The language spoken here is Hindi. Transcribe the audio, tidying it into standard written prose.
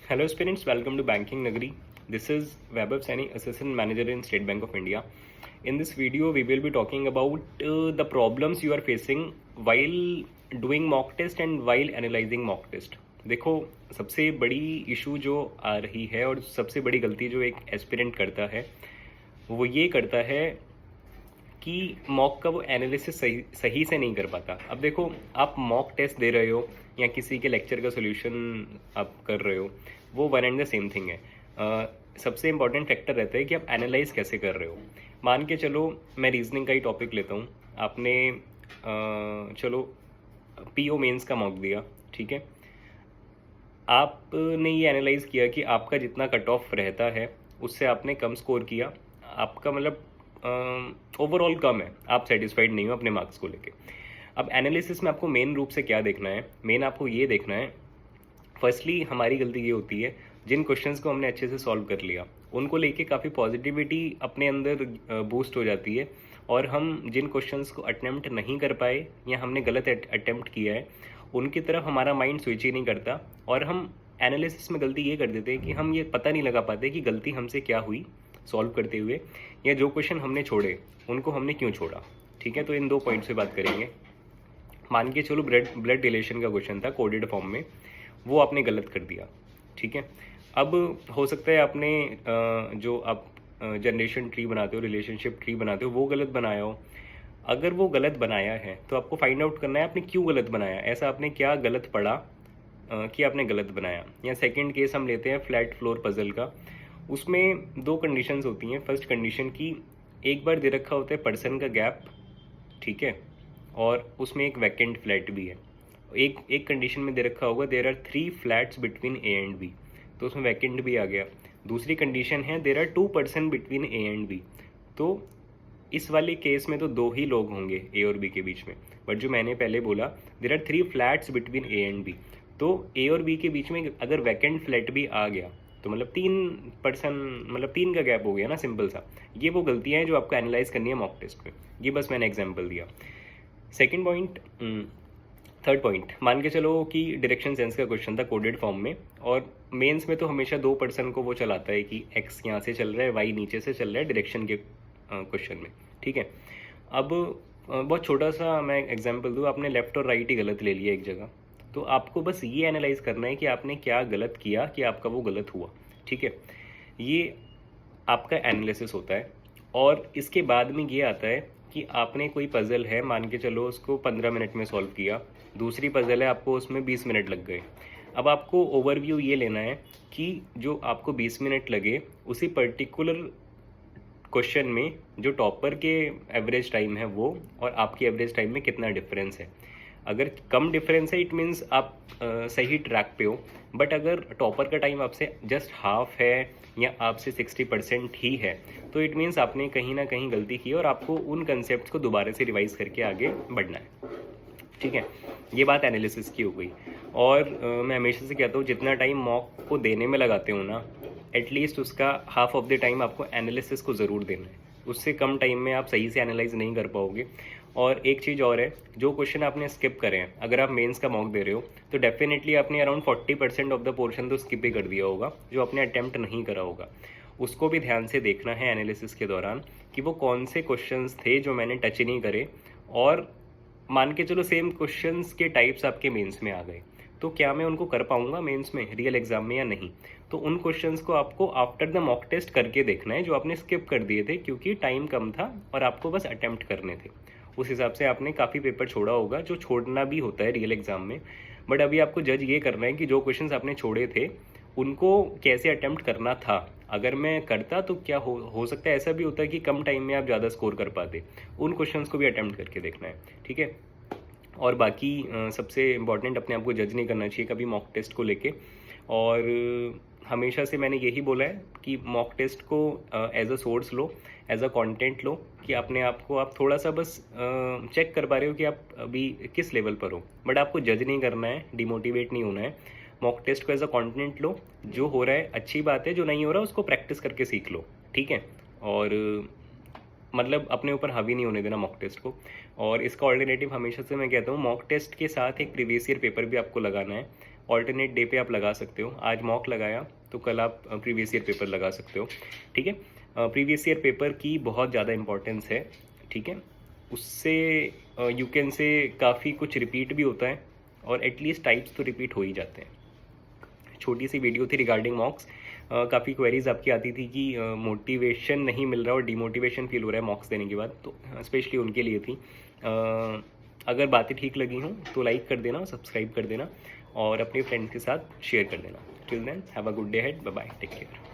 Hello, students. Welcome to Banking Nagari. This is Vaibhav Saini, Assistant Manager in State Bank of India. In this video, we will be talking about the problems you are facing while doing mock test and while analyzing mock test. देखो, सबसे बड़ी इशू जो आ रही है और सबसे बड़ी गलती जो एक एस्पिरेंट करता है वो ये करता है कि मॉक का वो एनालिसिस सही से नहीं कर पाता। अब देखो, आप मॉक टेस्ट दे रहे हो या किसी के लेक्चर का सोल्यूशन आप कर रहे हो, वो one and the same thing है। सबसे इंपॉर्टेंट फैक्टर रहता है कि आप एनालाइज कैसे कर रहे हो। मान के चलो, मैं रीजनिंग का ही टॉपिक लेता हूँ। आपने चलो पीओ मेंस का मॉक दिया, ठीक है। आपने ये एनालाइज किया कि आपका जितना कट ऑफ रहता है उससे आपने कम स्कोर किया, आपका मतलब ओवरऑल कम है, आप सेटिस्फाइड नहीं हो अपने मार्क्स को लेके। अब एनालिसिस में आपको मेन रूप से क्या देखना है? मेन आपको ये देखना है, फर्स्टली हमारी गलती ये होती है, जिन क्वेश्चंस को हमने अच्छे से सॉल्व कर लिया उनको लेके काफ़ी पॉजिटिविटी अपने अंदर बूस्ट हो जाती है, और हम जिन क्वेश्चंस को अटेम्प्ट नहीं कर पाए या हमने गलत अटेम्प्ट किया है उनकी तरफ हमारा माइंड स्विच ही नहीं करता, और हम एनालिसिस में गलती ये कर देते हैं कि हम ये पता नहीं लगा पाते कि गलती हमसे क्या हुई सॉल्व करते हुए, या जो क्वेश्चन हमने छोड़े उनको हमने क्यों छोड़ा। ठीक है, तो इन दो पॉइंट्स पे बात करेंगे। मान के चलो ब्लड रिलेशन का क्वेश्चन था कोडेड फॉर्म में, वो आपने गलत कर दिया, ठीक है। अब हो सकता है आपने जो आप जनरेशन ट्री बनाते हो, रिलेशनशिप ट्री बनाते हो, वो गलत बनाया हो। अगर वो गलत बनाया है तो आपको फाइंड आउट करना है आपने क्यों गलत बनाया, ऐसा आपने क्या गलत पढ़ा कि आपने गलत बनाया। या सेकंड केस हम लेते हैं फ्लैट फ्लोर पजल का। उसमें दो कंडीशंस होती हैं। फर्स्ट कंडीशन की एक बार दे रखा होता है पर्सन का गैप, ठीक है, और उसमें एक वैकेंट फ्लैट भी है। एक कंडीशन में दे रखा होगा there are 3 flats between A and B, तो उसमें वैकेंट भी आ गया। दूसरी कंडीशन है there are 2 person between A and B, तो इस वाले केस में तो दो ही लोग होंगे ए और बी के बीच में। बट जो मैंने पहले बोला there are 3 flats between A and B, तो ए और बी के बीच में अगर वैकेंट फ्लैट भी आ गया तो मतलब 3 पर्सन, मतलब 3 का गैप हो गया ना, सिंपल सा। ये वो गलतियां हैं जो आपको एनालाइज करनी है मॉक टेस्ट में। ये बस मैंने एग्जाम्पल दिया। सेकेंड पॉइंट, थर्ड पॉइंट, मान के चलो कि डायरेक्शन सेंस का क्वेश्चन था कोडेड फॉर्म में, और मेंस में तो हमेशा 2 पर्सन को वो चलाता है कि एक्स यहाँ से चल रहा है, वाई नीचे से चल रहा है डायरेक्शन के क्वेश्चन में, ठीक है। अब बहुत छोटा सा मैं एग्जांपल दूँ, आपने लेफ्ट और राइट ही गलत ले लिया एक जगह, तो आपको बस ये एनालाइज करना है कि आपने क्या गलत किया कि आपका वो गलत हुआ, ठीक है। ये आपका एनालिसिस होता है। और इसके बाद में ये आता है कि आपने कोई पज़ल है, मान के चलो उसको 15 मिनट में सॉल्व किया, दूसरी पज़ल है आपको उसमें 20 मिनट लग गए। अब आपको ओवरव्यू ये लेना है कि जो आपको 20 मिनट लगे उसी पर्टिकुलर क्वेश्चन में जो टॉपर के एवरेज टाइम है वो और आपकी एवरेज टाइम में कितना डिफरेंस है। अगर कम डिफरेंस है इट मीन्स आप सही ट्रैक पे हो, बट अगर टॉपर का टाइम आपसे जस्ट हाफ है या आपसे 60% ही है तो इट मीन्स आपने कहीं ना कहीं गलती की और आपको उन कंसेप्ट को दोबारा से रिवाइज करके आगे बढ़ना है, ठीक है। ये बात एनालिसिस की हो गई। और मैं हमेशा से कहता हूँ जितना टाइम मॉक को देने में लगाते हो ना, एटलीस्ट उसका हाफ ऑफ द टाइम आपको एनालिसिस को ज़रूर देना है। उससे कम टाइम में आप सही से एनालाइज नहीं कर पाओगे। और एक चीज़ और है, जो क्वेश्चन आपने स्किप करे हैं, अगर आप मेंस का मॉक दे रहे हो तो डेफिनेटली आपने अराउंड 40% ऑफ द पोर्शन तो स्किप ही कर दिया होगा जो आपने अटैम्प्ट नहीं करा होगा। उसको भी ध्यान से देखना है एनालिसिस के दौरान कि वो कौन से क्वेश्चंस थे जो मैंने टच नहीं करे, और मान के चलो सेम क्वेश्चंस के टाइप्स आपके मेंस में आ गए तो क्या मैं उनको कर पाऊंगा मेंस में, रियल एग्जाम में या नहीं। तो उन क्वेश्चंस को आपको आफ्टर द मॉक टेस्ट करके देखना है जो आपने स्किप कर दिए थे क्योंकि टाइम कम था और आपको बस अटेम्प्ट करने थे। उस हिसाब से आपने काफ़ी पेपर छोड़ा होगा जो छोड़ना भी होता है रियल एग्जाम में। बट अभी आपको जज ये करना है कि जो क्वेश्चंस आपने छोड़े थे उनको कैसे अटेम्प्ट करना था। अगर मैं करता तो क्या हो सकता है, ऐसा भी होता है कि कम टाइम में आप ज़्यादा स्कोर कर पाते। उन क्वेश्चंस को भी अटेम्प्ट करके देखना है, ठीक है। और बाकी सबसे इम्पॉर्टेंट, अपने आप को जज नहीं करना चाहिए कभी मॉक टेस्ट को लेके। और हमेशा से मैंने यही बोला है कि मॉक टेस्ट को एज अ सोर्स लो, एज अ कंटेंट लो, कि अपने आप को आप थोड़ा सा बस चेक कर पा रहे हो कि आप अभी किस लेवल पर हो। बट आपको जज नहीं करना है, डिमोटिवेट नहीं होना है। मॉक टेस्ट को एज अ कंटेंट लो, जो हो रहा है अच्छी बात है, जो नहीं हो रहा उसको प्रैक्टिस करके सीख लो, ठीक है। और मतलब अपने ऊपर हावी नहीं होने देना मॉक टेस्ट को। और इसका ऑल्टरनेटिव हमेशा से मैं कहता हूँ, मॉक टेस्ट के साथ एक प्रीवियस ईयर पेपर भी आपको लगाना है। ऑल्टरनेट डे पे आप लगा सकते हो। आज मॉक लगाया तो कल आप प्रीवियस ईयर पेपर लगा सकते हो, ठीक है। प्रीवियस ईयर पेपर की बहुत ज़्यादा इंपॉर्टेंस है, ठीक है। उससे यू कैन से काफ़ी कुछ रिपीट भी होता है और एटलीस्ट टाइप्स तो रिपीट हो ही जाते हैं। छोटी सी वीडियो थी रिगार्डिंग मॉक्स। काफ़ी क्वेरीज आपकी आती थी कि मोटिवेशन नहीं मिल रहा और डिमोटिवेशन फील हो रहा है मॉक्स देने के बाद, तो स्पेशली उनके लिए थी। अगर बातें ठीक लगी हों तो लाइक कर देना, सब्सक्राइब कर देना और अपने फ्रेंड्स के साथ शेयर कर देना। Till then have a good day head, bye bye, take care.